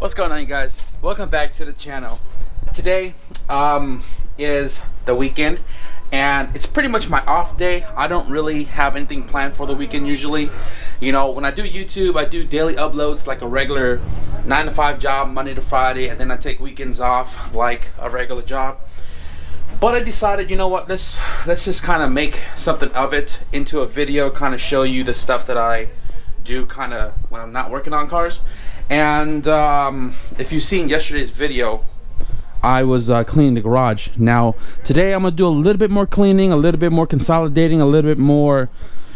What's going on, you guys? Welcome back to the channel. Today is the weekend and it's pretty much my off day. I don't really have anything planned for the weekend usually. You know, when I do YouTube, I do daily uploads like a regular 9-to-5 job, Monday to Friday, and then I take weekends off like a regular job. But I decided, you know what, let's just kind of make something of it into a video, kind of show you the stuff that I do kind of when I'm not working on cars. And if you've seen yesterday's video, I was cleaning the garage. Now today I'm gonna do a little bit more cleaning, a little bit more consolidating, a little bit more,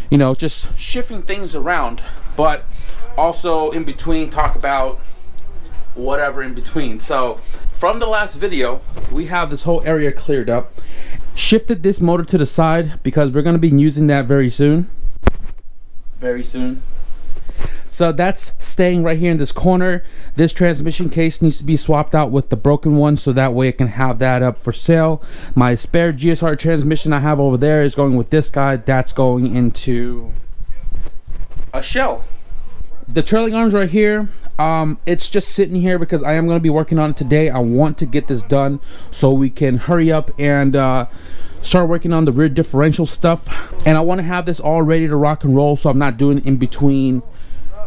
you know, just shifting things around, but also in between talk about whatever in between. So from the last video, we have this whole area cleared up. Shifted this motor to the side because we're gonna be using that very soon. Very soon. So that's staying right here in this corner. This transmission case needs to be swapped out with the broken one, so that way I can have that up for sale. My spare GSR transmission I have over there is going with this guy. That's going into a shell. The trailing arms right here, it's just sitting here because I am going to be working on it today. I want to get this done so we can hurry up and start working on the rear differential stuff. And I want to have this all ready to rock and roll, so I'm not doing in between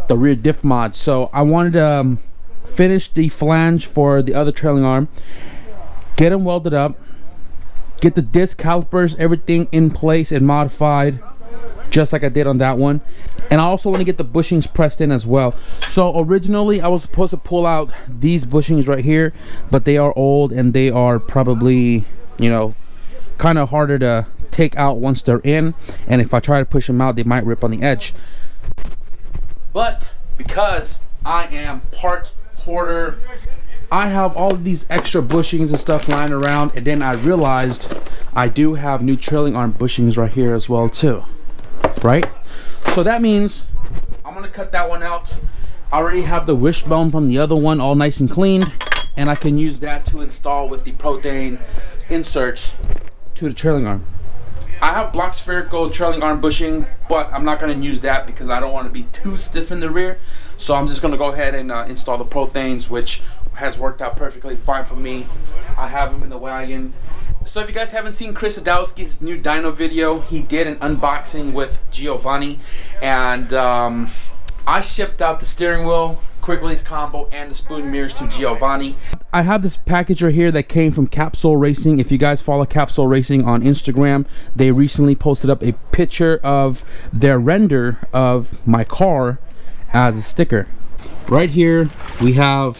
the rear diff mod. So I wanted to finish the flange for the other trailing arm, get them welded up, get the disc calipers, everything in place and modified just like I did on that one. And I also want to get the bushings pressed in as well. So originally I was supposed to pull out these bushings right here, but they are old and they are probably, you know, kind of harder to take out once they're in, and if I try to push them out they might rip on the edge. But because I am part hoarder, I have all of these extra bushings and stuff lying around, and then I realized I do have new trailing arm bushings right here as well too, right? So that means I'm gonna cut that one out. I already have the wishbone from the other one all nice and cleaned, and I can use that to install with the Protein inserts to the trailing arm. I have block spherical trailing arm bushing, but I'm not going to use that because I don't want to be too stiff in the rear. So I'm just going to go ahead and install the Proteins, which has worked out perfectly fine for me. I have them in the wagon. So if you guys haven't seen Chris Adowski's new dyno video, he did an unboxing with Giovanni, and I shipped out the steering wheel, quick release combo, and the spoon mirrors to Giovanni. I have this package right here that came from Capsule Racing. If you guys follow Capsule Racing on Instagram, they recently posted up a picture of their render of my car as a sticker. Right here we have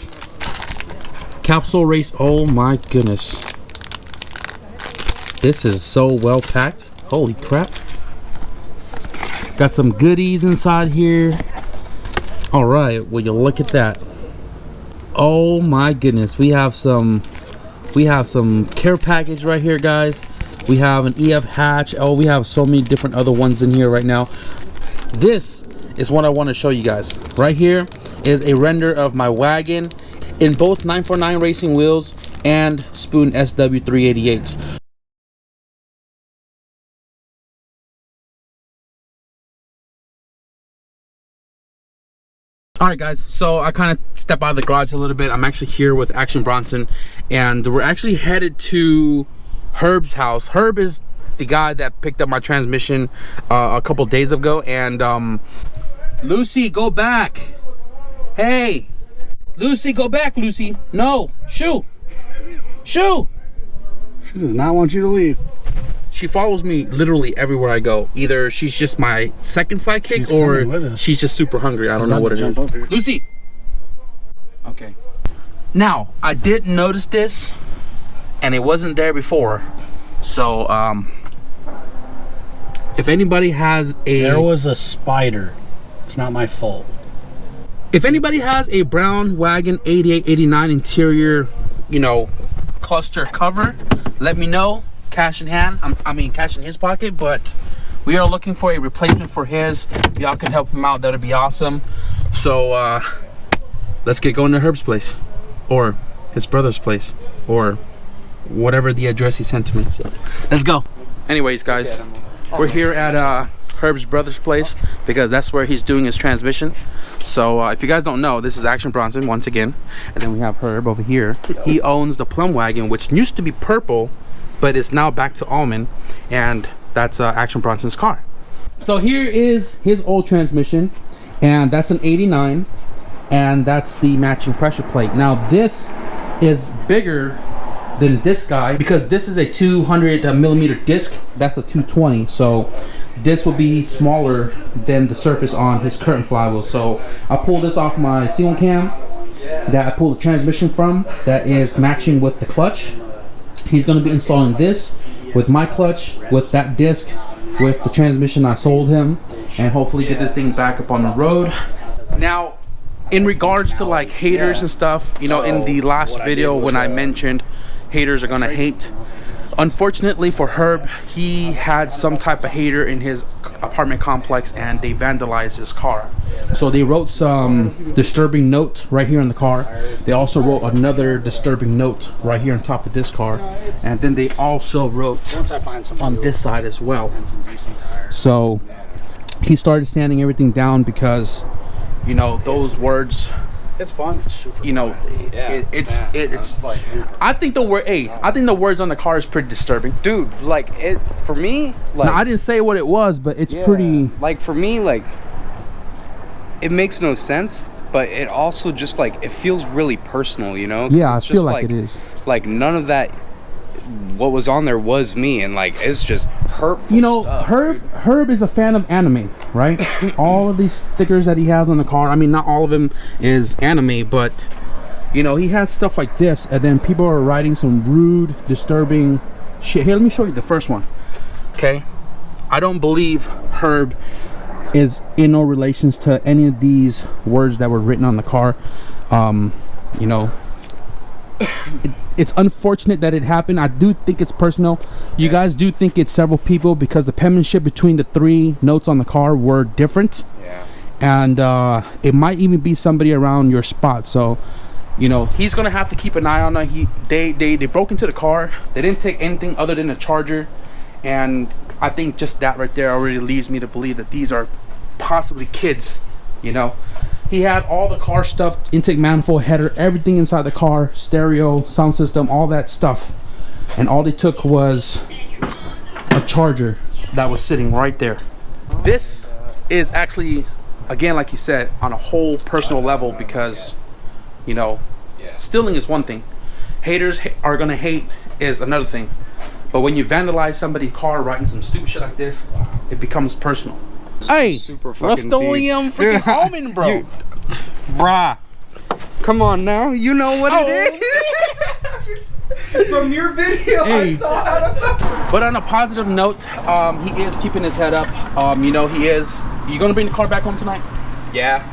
Capsule Race. Oh my goodness, this is so well packed. Holy crap. Got some goodies inside here. All right, will you look at that? Oh my goodness, we have some care package right here, guys. We have an EF hatch. Oh, we have so many different other ones in here right now. This is what I want to show you guys. Right here is a render of my wagon in both 949 racing wheels and Spoon SW388s. Alright guys, so I kind of step out of the garage a little bit. I'm actually here with Action Bronson, and we're actually headed to Herb's house. Herb is the guy that picked up my transmission a couple days ago, and Lucy, go back. Hey, Lucy, go back, Lucy. No, shoo. Shoo. She does not want you to leave. She follows me literally everywhere I go. Either she's just my second sidekick, or she's just super hungry. I don't know what it is. Lucy! Okay. Now, I did notice this, and it wasn't there before. So, if anybody has a... There was a spider. It's not my fault. If anybody has a brown Wagon 88-89 interior, you know, cluster cover, let me know. Cash in hand. I mean cash in his pocket, but we are looking for a replacement for his. If y'all can help him out, that'd be awesome. So let's get going to Herb's place, or his brother's place, or whatever the address he sent to me. So let's go. Anyways guys, we're here at Herb's brother's place because that's where he's doing his transmission. So if you guys don't know, this is Action Bronson once again, and then we have Herb over here. He owns the Plum wagon, which used to be purple, but it's now back to almond, and that's Action Bronson's car. So here is his old transmission, and that's an 89, and that's the matching pressure plate. Now this is bigger than this guy because this is a 200 millimeter disc. That's a 220, so this will be smaller than the surface on his current flywheel. So I pulled this off my C1 cam that I pulled the transmission from, that is matching with the clutch. He's going to be installing this with my clutch, with that disc, with the transmission I sold him, and hopefully get this thing back up on the road. Now, in regards to like haters and stuff, you know, in the last video when I mentioned haters are gonna hate, unfortunately for Herb, he had some type of hater in his apartment complex and they vandalized his car. So they wrote some disturbing note right here in the car. They also wrote another disturbing note right here on top of this car, and then they also wrote on this side as well. So he started sanding everything down because, you know, those words, it's fun. It's super, you know, it's like, I think the word, I think the words on the car is pretty disturbing, dude. Like, it for me, like, now, I didn't say what it was, but it's pretty, like, for me, like, it makes no sense, but it also just like, it feels really personal, you know? Yeah, I it's feel just like it is. Like, none of that what was on there was me, and like, it's just hurtful, you know, stuff, Herb is a fan of anime, right? All of these stickers that he has on the car, I mean, not all of them is anime, but you know, he has stuff like this, and then people are writing some rude, disturbing shit. Here, let me show you the first one. Okay, I don't believe Herb is in no relations to any of these words that were written on the car. You know, it's unfortunate that it happened. I do think it's personal. You guys do think it's several people because the penmanship between the three notes on the car were different. Yeah. And it might even be somebody around your spot. So, you know, he's gonna have to keep an eye on it. They broke into the car. They didn't take anything other than a charger, and I think just that right there already leads me to believe that these are possibly kids. You know, he had all the car stuff, intake manifold, header, everything inside the car, stereo, sound system, all that stuff, and all they took was a charger that was sitting right there. This is actually, again, like you said, on a whole personal level, because, you know, stealing is one thing, haters are gonna hate is another thing, but when you vandalize somebody's car writing some stupid shit like this, it becomes personal. Hey, Rust-Oleum freaking almond, bro. Bruh, come on now, you know what it is. From your video, I saw how to. But on a positive note, he is keeping his head up. You know, he is. You gonna bring the car back home tonight? Yeah.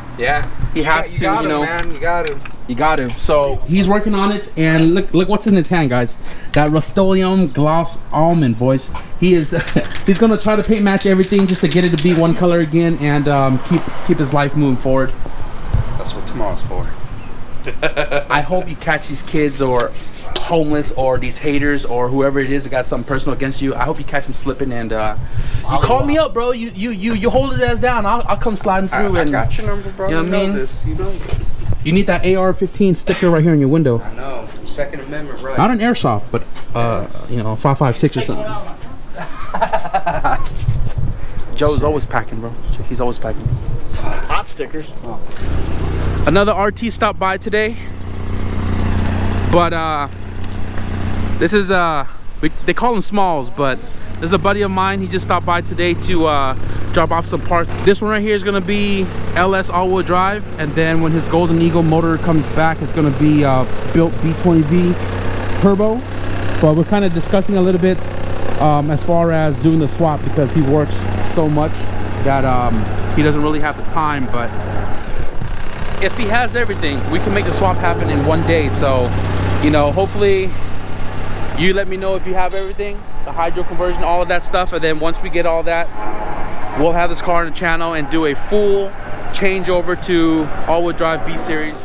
He has to. You know, man, you got to. You got to. So he's working on it, and look what's in his hand, guys. That Rust-Oleum gloss almond, boys. He is. He's gonna try to paint match everything just to get it to be one color again, and keep his life moving forward. That's what tomorrow's for. I hope you catch these kids or homeless or these haters or whoever it is that got something personal against you. I hope you catch them slipping, and you call me up, bro. You hold his ass down. I'll come sliding through. I got your number, bro. You know what I mean? You know this. You need that AR-15 sticker right here in your window. I know. Second Amendment rights. Not an airsoft, but you know, 5.56 or something. Joe's always packing, bro. He's always packing. Hot stickers. Oh. Another RT stopped by today, but this is they call him Smalls, but this is a buddy of mine. He just stopped by today to drop off some parts. This one right here is gonna be LS all-wheel drive, and then when his Golden Eagle motor comes back, it's gonna be built B20V turbo. But we're kind of discussing a little bit as far as doing the swap, because he works so much that he doesn't really have the time. But if he has everything, we can make the swap happen in one day. So, you know, hopefully you let me know if you have everything, the hydro conversion, all of that stuff, and then once we get all that, we'll have this car on the channel and do a full changeover to all-wheel drive B series.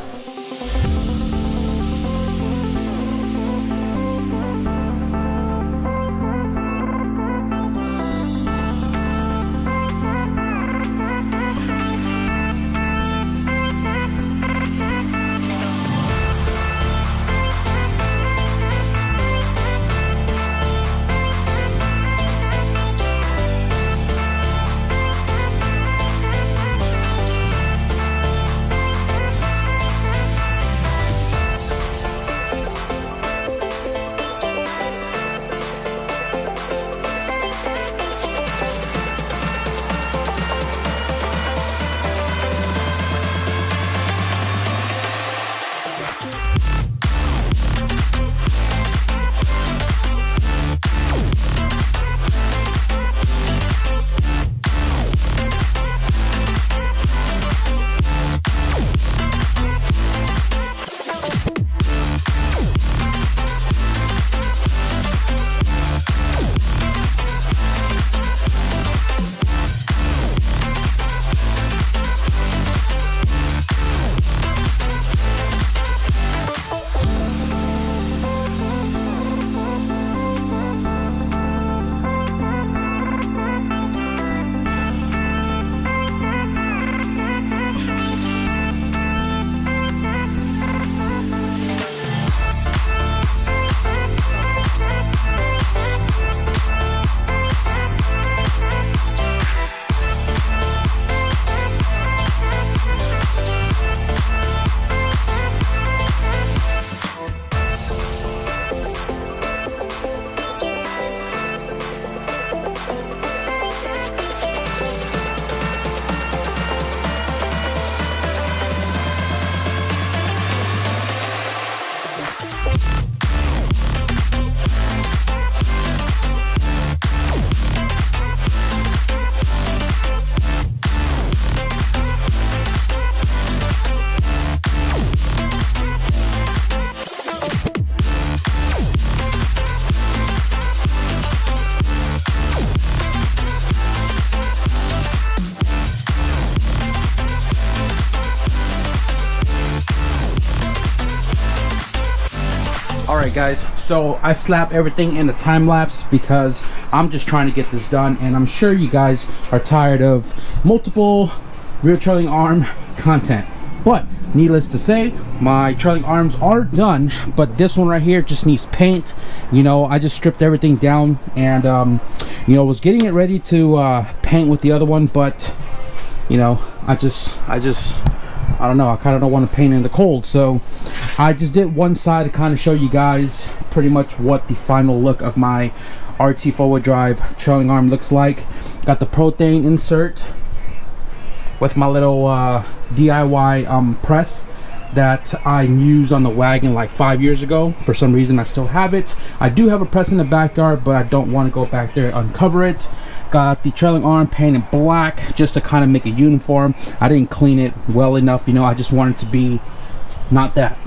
Alright guys, so I slap everything in a time lapse because I'm just trying to get this done, and I'm sure you guys are tired of multiple rear trailing arm content. But needless to say, my trailing arms are done, but this one right here just needs paint. You know, I just stripped everything down and you know, was getting it ready to paint with the other one, but you know, I don't know, I kind of don't want to paint in the cold, so I just did one side to kind of show you guys pretty much what the final look of my RT forward drive trailing arm looks like. Got the Prothane insert with my little DIY press that I used on the wagon like 5 years ago. For some reason I still have it. I do have a press in the backyard, but I don't want to go back there and uncover it. Got the trailing arm painted black just to kind of make it uniform. I didn't clean it well enough, you know, I just wanted to be not that.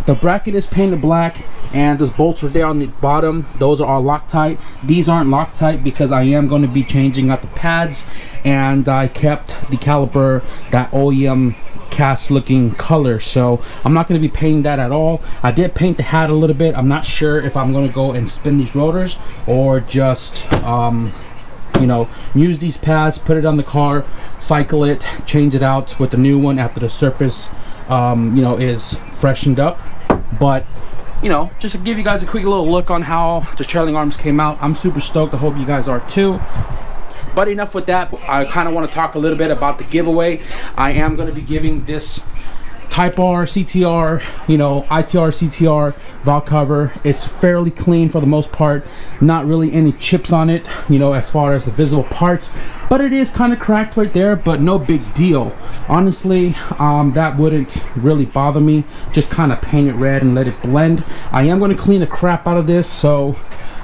The bracket is painted black, and those bolts are there on the bottom. Those are all Loctite. These aren't Loctite because I am going to be changing out the pads, and I kept the caliper that OEM cast looking color, so I'm not going to be painting that at all. I did paint the hat a little bit. I'm not sure if I'm going to go and spin these rotors or just you know, use these pads, put it on the car, cycle it, change it out with the new one after the surface you know, is freshened up. But you know, just to give you guys a quick little look on how the trailing arms came out, I'm super stoked. I hope you guys are too. But enough with that. I kind of want to talk a little bit about the giveaway. I am going to be giving this Type R CTR, you know, ITR CTR valve cover. It's fairly clean for the most part, not really any chips on it, you know, as far as the visible parts, but it is kind of cracked right there, but no big deal. Honestly, that wouldn't really bother me. Just kind of paint it red and let it blend. I am going to clean the crap out of this, so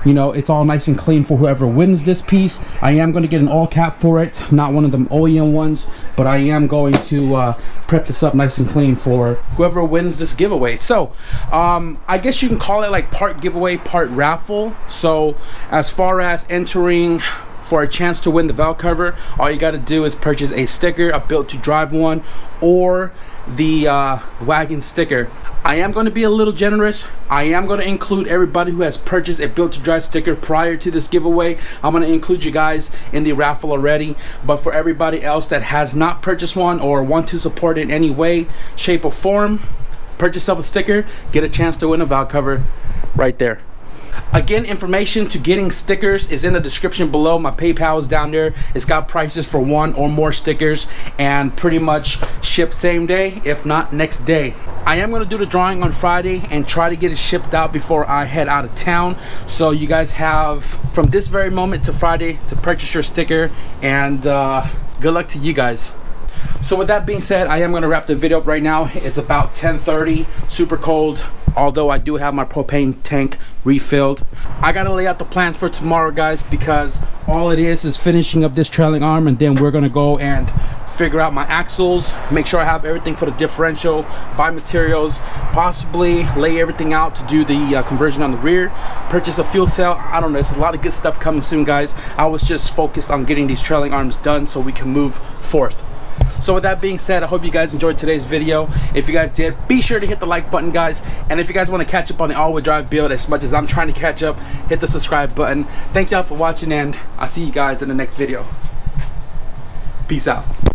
you know, it's all nice and clean for whoever wins this piece. I am going to get an all cap for it, not one of them OEM ones, but I am going to prep this up nice and clean for whoever wins this giveaway. So I guess you can call it like part giveaway, part raffle. So as far as entering for a chance to win the valve cover, all you got to do is purchase a sticker, a built to drive one, or the wagon sticker. I am going to be a little generous. I am going to include everybody who has purchased a built to drive sticker prior to this giveaway. I'm going to include you guys in the raffle already, but for everybody else that has not purchased one or want to support it in any way, shape or form, purchase yourself a sticker, get a chance to win a valve cover right there. Again, information to getting stickers is in the description below. My PayPal is down there. It's got prices for one or more stickers and pretty much ship same day, if not next day. I am going to do the drawing on Friday and try to get it shipped out before I head out of town. So you guys have from this very moment to Friday to purchase your sticker, and good luck to you guys. So with that being said, I am going to wrap the video up right now. It's about 10:30, super cold, although I do have my propane tank refilled. I got to lay out the plans for tomorrow, guys, because all it is finishing up this trailing arm, and then we're going to go and figure out my axles, make sure I have everything for the differential, buy materials, possibly lay everything out to do the conversion on the rear, purchase a fuel cell. I don't know, there's a lot of good stuff coming soon, guys. I was just focused on getting these trailing arms done so we can move forth. So with that being said, I hope you guys enjoyed today's video. If you guys did, be sure to hit the like button, guys. And if you guys want to catch up on the all-wheel drive build as much as I'm trying to catch up, hit the subscribe button. Thank y'all for watching, and I'll see you guys in the next video. Peace out.